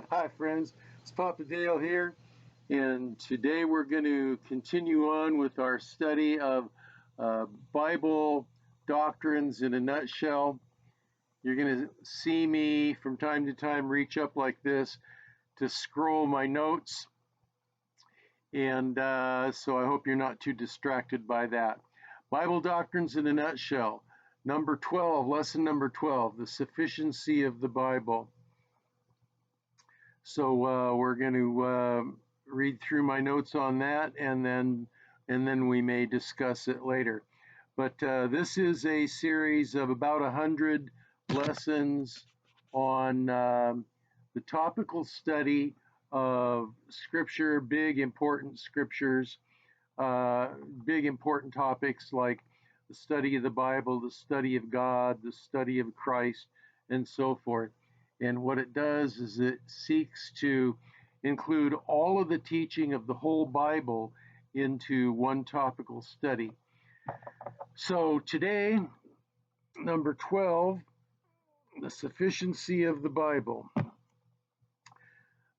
Hi friends, it's Papa Dale here, and today we're going to continue on with our study of Bible doctrines in a nutshell. You're going to see me from time to time reach up like this to scroll my notes, and so I hope you're not too distracted by that. Bible doctrines in a nutshell. Number 12, lesson number 12, the sufficiency of the Bible. So we're going to read through my notes on that, and then we may discuss it later. But this is a series of about 100 lessons on the topical study of Scripture, big important scriptures, big important topics like the study of the Bible, the study of God, the study of Christ, and so forth. And what it does is it seeks to include all of the teaching of the whole Bible into one topical study. So today, number 12, the sufficiency of the Bible.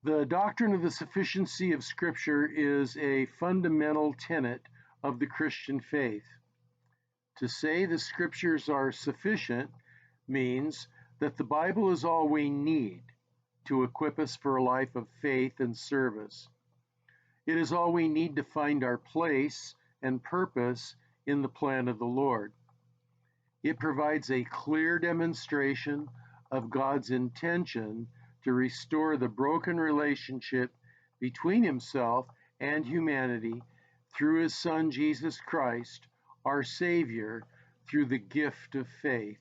The doctrine of the sufficiency of Scripture is a fundamental tenet of the Christian faith. To say the Scriptures are sufficient means that the Bible is all we need to equip us for a life of faith and service. It is all we need to find our place and purpose in the plan of the Lord. It provides a clear demonstration of God's intention to restore the broken relationship between Himself and humanity through His Son Jesus Christ, our Savior, through the gift of faith.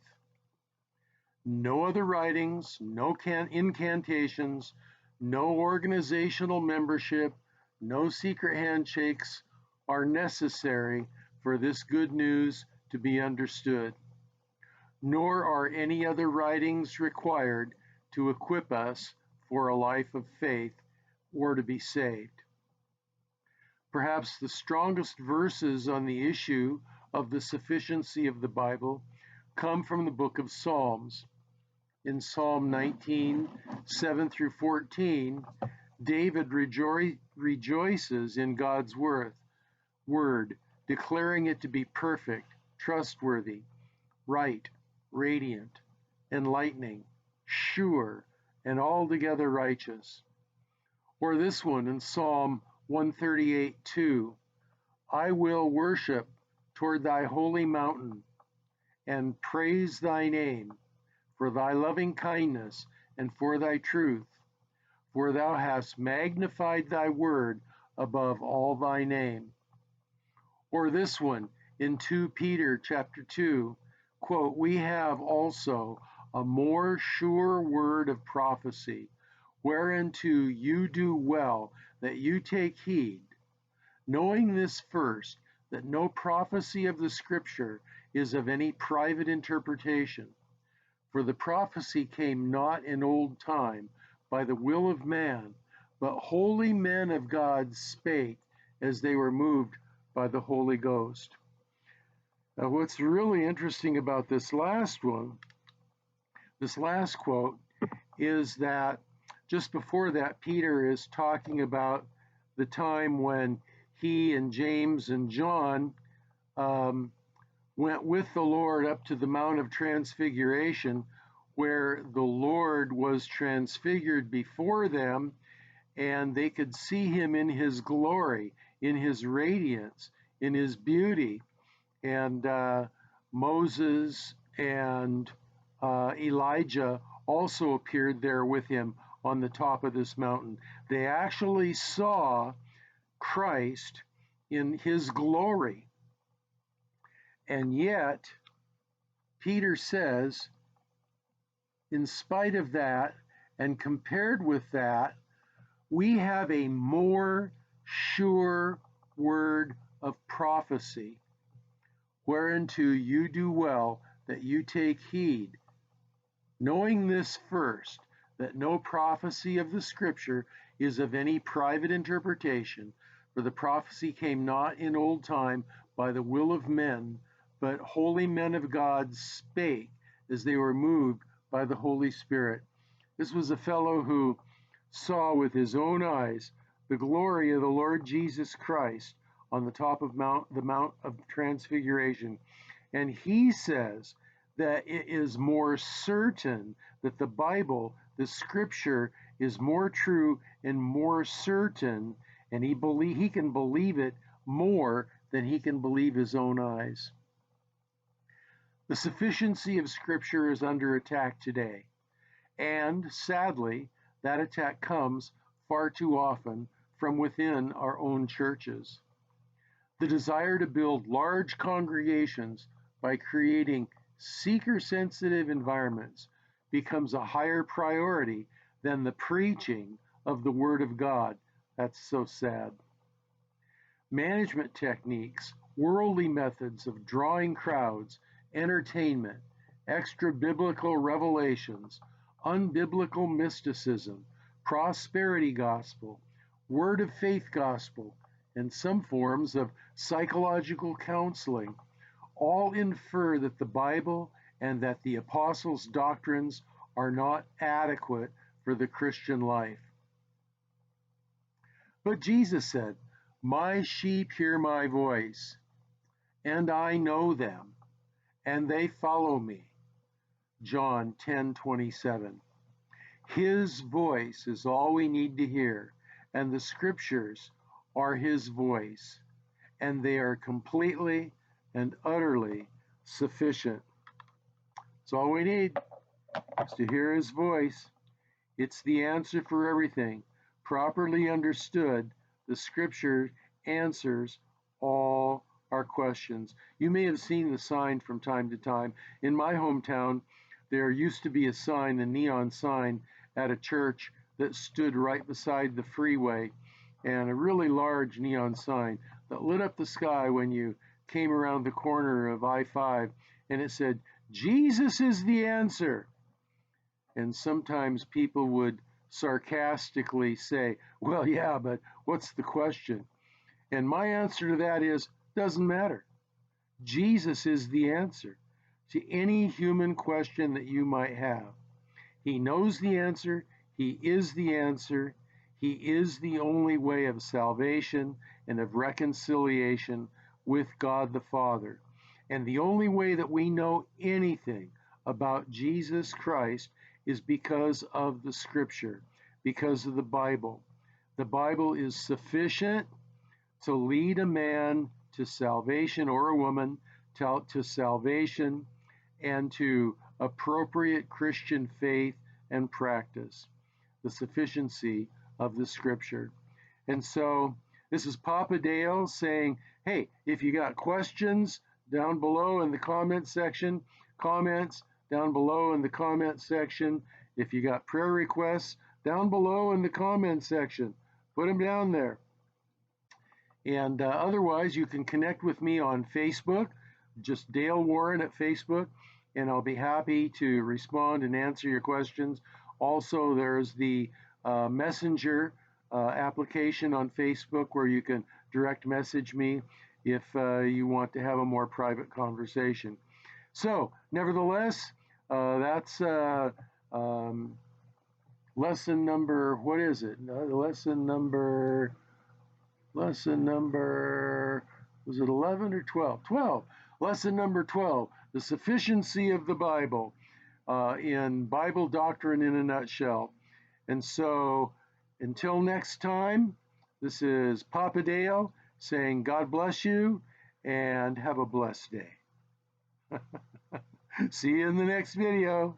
No other writings, no incantations, no organizational membership, no secret handshakes are necessary for this good news to be understood. Nor are any other writings required to equip us for a life of faith or to be saved. Perhaps the strongest verses on the issue of the sufficiency of the Bible come from the book of Psalms. In Psalm 19, 7 through 14, David rejoices in God's word, declaring it to be perfect, trustworthy, right, radiant, enlightening, sure, and altogether righteous. Or this one in Psalm 138:2, I will worship toward thy holy mountain and praise thy name for thy loving kindness and for thy truth, for thou hast magnified thy word above all thy name. Or this one in 2 Peter chapter 2, quote, we have also a more sure word of prophecy, whereunto you do well that you take heed, knowing this first, that no prophecy of the Scripture is of any private interpretation. For the prophecy came not in old time by the will of man, but holy men of God spake as they were moved by the Holy Ghost. Now, what's really interesting about this last one, this last quote, is that just before that, Peter is talking about the time when he and James and John went with the Lord up to the Mount of Transfiguration, where the Lord was transfigured before them, and they could see Him in His glory, in His radiance, in His beauty. And Moses and Elijah also appeared there with Him on the top of this mountain. They actually saw Christ in His glory. And yet, Peter says, in spite of that, and compared with that, we have a more sure word of prophecy, whereunto you do well that you take heed, knowing this first, that no prophecy of the Scripture is of any private interpretation, for the prophecy came not in old time by the will of men, but holy men of God spake as they were moved by the Holy Spirit. This was a fellow who saw with his own eyes the glory of the Lord Jesus Christ on the top of the Mount of Transfiguration. And he says that it is more certain that the Bible, the scripture, is more true and more certain, and he can believe it more than he can believe his own eyes. The sufficiency of scripture is under attack today. And sadly, that attack comes far too often from within our own churches. The desire to build large congregations by creating seeker-sensitive environments becomes a higher priority than the preaching of the Word of God. That's so sad. Management techniques, worldly methods of drawing crowds, entertainment, extra-biblical revelations, unbiblical mysticism, prosperity gospel, word of faith gospel, and some forms of psychological counseling all infer that the Bible and that the apostles' doctrines are not adequate for the Christian life. But Jesus said, "My sheep hear my voice, and I know them, and they follow me." John 10:27. His voice is all we need to hear, and the scriptures are his voice, and they are completely and utterly sufficient. It's all we need is to hear his voice. It's the answer for everything. Properly understood, the scripture answers all our questions. You may have seen the sign from time to time. In my hometown, there used to be a sign, a neon sign, at a church that stood right beside the freeway, and a really large neon sign that lit up the sky when you came around the corner of I-5, and it said, "Jesus is the answer." And sometimes people would sarcastically say, "Well, yeah, but what's the question?" And my answer to that is, doesn't matter. Jesus is the answer to any human question that you might have. He knows the answer. He is the answer. He is the only way of salvation and of reconciliation with God the Father. And the only way that we know anything about Jesus Christ is because of the Scripture, because of the Bible. The Bible is sufficient to lead a man to salvation, or a woman to salvation, and to appropriate Christian faith and practice. The sufficiency of the Scripture. And so this is Papa Dale saying, hey, if you got questions down below in the comment section, comments down below in the comment section. If you got prayer requests, down below in the comment section, put them down there. And otherwise, you can connect with me on Facebook, just Dale Warren at Facebook, and I'll be happy to respond and answer your questions. Also, there's the Messenger application on Facebook where you can direct message me if you want to have a more private conversation. So, nevertheless, that's lesson number, what is it? Lesson number, was it 11 or 12? 12. Lesson number 12, the sufficiency of the Bible in Bible doctrine in a nutshell. And so, until next time, this is Papa Dale saying God bless you and have a blessed day. See you in the next video.